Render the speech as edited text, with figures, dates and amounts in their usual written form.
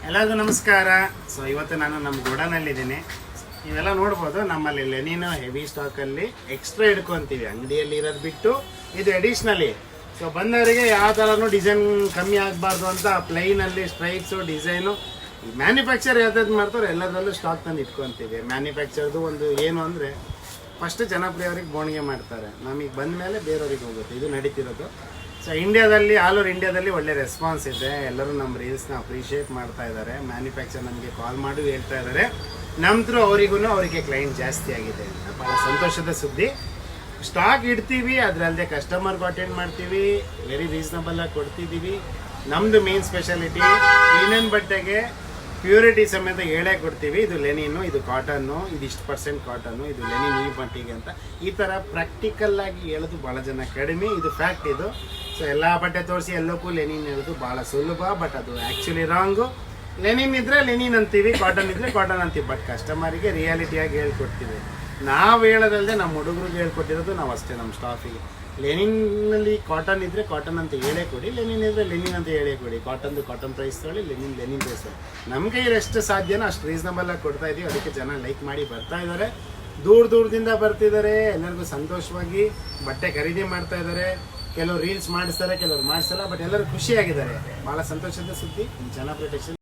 ಎಲ್ಲರಿಗೂ ನಮಸ್ಕಾರ. ಸೊ ಇವತ್ತು ನಾನು ನಮ್ಮ ಗೋಡಾನಲ್ಲಿದ್ದೀನಿ. ನೀವೆಲ್ಲ ನೋಡ್ಬೋದು, ನಮ್ಮಲ್ಲಿ ಲೆನಿನು ಹೆವಿ ಸ್ಟಾಕಲ್ಲಿ ಎಕ್ಸ್ಟ್ರಾ ಹಿಡ್ಕೊತೀವಿ. ಅಂಗಡಿಯಲ್ಲಿ ಇರೋದು ಬಿಟ್ಟು ಇದು ಎಡಿಷ್ನಲಿ. ಸೊ ಬಂದವರಿಗೆ ಯಾವ ಥರನೂ ಡಿಸೈನ್ ಕಮ್ಮಿ ಆಗಬಾರ್ದು ಅಂತ ಪ್ಲೈನಲ್ಲಿ ಸ್ಟ್ರೈಪ್ಸು ಡಿಸೈನು ಈ ಮ್ಯಾನುಫ್ಯಾಕ್ಚರ್ ಯಾವ್ದು ಮಾಡ್ತಾರೆ ಎಲ್ಲದರಲ್ಲೂ ಸ್ಟಾಕ್ ತಂದು ಇಟ್ಕೊತೀವಿ. ಮ್ಯಾನುಫ್ಯಾಕ್ಚರ್ದು ಒಂದು ಏನು ಅಂದರೆ ಫಸ್ಟ್ ಜನಪ್ರಿಯವ್ರಿಗೆ ಬೋಣಿಗೆ ಮಾಡ್ತಾರೆ, ನಮಗೆ ಬಂದ ಮೇಲೆ ಬೇರೆಯವ್ರಿಗೆ ಹೋಗುತ್ತೆ. ಇದು ನಡೀತಿರೋದು. ಸೊ ಇಂಡಿಯಾದಲ್ಲಿ ಆಲ್ ಓವರ್ ಇಂಡಿಯಾದಲ್ಲಿ ಒಳ್ಳೆ ರೆಸ್ಪಾನ್ಸ್ ಇದೆ. ಎಲ್ಲರೂ ನಮ್ಮ ರೀಲ್ಸ್ನ ಅಪ್ರಿಷಿಯೇಟ್ ಮಾಡ್ತಾ ಇದ್ದಾರೆ. ಮ್ಯಾನುಫ್ಯಾಕ್ಚರ್ ನಮಗೆ ಕಾಲ್ ಮಾಡಿ ಹೇಳ್ತಾ ಇದ್ದಾರೆ, ನಮ್ಮ ಥ್ರೂ ಅವರಿಗೆ ಕ್ಲೈಂಟ್ ಜಾಸ್ತಿ ಆಗಿದೆ ಅಂತ. ಭಾಳ ಸಂತೋಷದ ಸುದ್ದಿ. ಸ್ಟಾಕ್ ಇಡ್ತೀವಿ, ಅದರಲ್ಲದೆ ಕಸ್ಟಮರ್ಗೆ ಅಟೆಂಡ್ ಮಾಡ್ತೀವಿ, ವೆರಿ ರೀಸನಬಲಾಗಿ ಕೊಡ್ತಿದ್ದೀವಿ. ನಮ್ಮದು ಮೇನ್ ಸ್ಪೆಷಾಲಿಟಿ ಲಿನನ್ ಬಟ್ಟೆಗೆ ಪ್ಯೂರಿಟಿ ಸಮೇತ ಹೇಳೇ ಕೊಡ್ತೀವಿ. ಇದು ಲೆನಿನು, ಇದು ಕಾಟನ್ನು, ಇದು ಇಷ್ಟು % ಕಾಟನ್ನು, ಇದು ಲೆನಿನ್ ಈ ಬಟ್ಟೆಗೆ ಅಂತ ಈ ಥರ ಪ್ರಾಕ್ಟಿಕಲ್ಲಾಗಿ ಹೇಳೋದು ಭಾಳ ಜನ ಕಡಿಮೆ. ಇದು ಫ್ಯಾಕ್ಟ್ ಇದು. ಸೊ ಎಲ್ಲ ಬಟ್ಟೆ ತೋರಿಸಿ ಎಲ್ಲಕ್ಕೂ ಲೆನಿನ್ ಹೇಳೋದು ಭಾಳ ಸುಲಭ, ಬಟ್ ಅದು ಆ್ಯಕ್ಚುಲಿ ರಾಂಗು. ಲೆನಿನ್ ಇದ್ದರೆ ಲೆನಿನ್ ಅಂತೀವಿ, ಕಾಟನ್ ಇದ್ದರೆ ಕಾಟನ್ ಅಂತೀವಿ. ಬಟ್ ಕಸ್ಟಮರಿಗೆ ರಿಯಾಲಿಟಿಯಾಗಿ ಹೇಳ್ಕೊಡ್ತೀವಿ. ನಾವು ಹೇಳೋದಲ್ಲದೆ ನಮ್ಮ ಹುಡುಗರಿಗೆ ಹೇಳ್ಕೊಟ್ಟಿರೋದು ನಾವು ಅಷ್ಟೇ. ನಮ್ಮ ಸ್ಟಾಫಿಗೆ ಲೆನಿನ್ನಲ್ಲಿ ಕಾಟನ್ ಇದ್ದರೆ ಕಾಟನ್ ಅಂತ ಹೇಳೇ ಕೊಡಿ, ಲೆನಿನ್ ಇದ್ದರೆ ಲೆನಿನ್ ಅಂತ ಹೇಳೇ ಕೊಡಿ. ಕಾಟನ್ದು ಕಾಟನ್ ಪ್ರೈಸ್ ತೊಗೊಳ್ಳಿ, ಲೆನಿನ್ ಪ್ರೈಸ್ ತೊಗೊಳ್ಳಿ. ನಮ್ಮ ಕೈಯಲ್ಲಿ ಎಷ್ಟು ಸಾಧ್ಯನೋ ಅಷ್ಟು ರೀಸನಬಲಾಗಿ ಕೊಡ್ತಾ ಇದ್ದೀವಿ. ಅದಕ್ಕೆ ಜನ ಲೈಕ್ ಮಾಡಿ ಬರ್ತಾ ಇದ್ದಾರೆ, ದೂರದಿಂದ ಬರ್ತಿದ್ದಾರೆ. ಎಲ್ಲರಿಗೂ ಸಂತೋಷವಾಗಿ ಬಟ್ಟೆ ಖರೀದಿ ಮಾಡ್ತಾ ಇದ್ದಾರೆ. ಕೆಲವರು ರೀಲ್ಸ್ ಮಾಡಿಸ್ತಾರೆ, ಕೆಲವರು ಮಾಡಿಸಲ್ಲ, ಬಟ್ ಎಲ್ಲರೂ ಖುಷಿಯಾಗಿದ್ದಾರೆ. ಭಾಳ ಸಂತೋಷದ ಸುದ್ದಿ. ಜನ ಪ್ರೊಟೆಕ್ಷನ್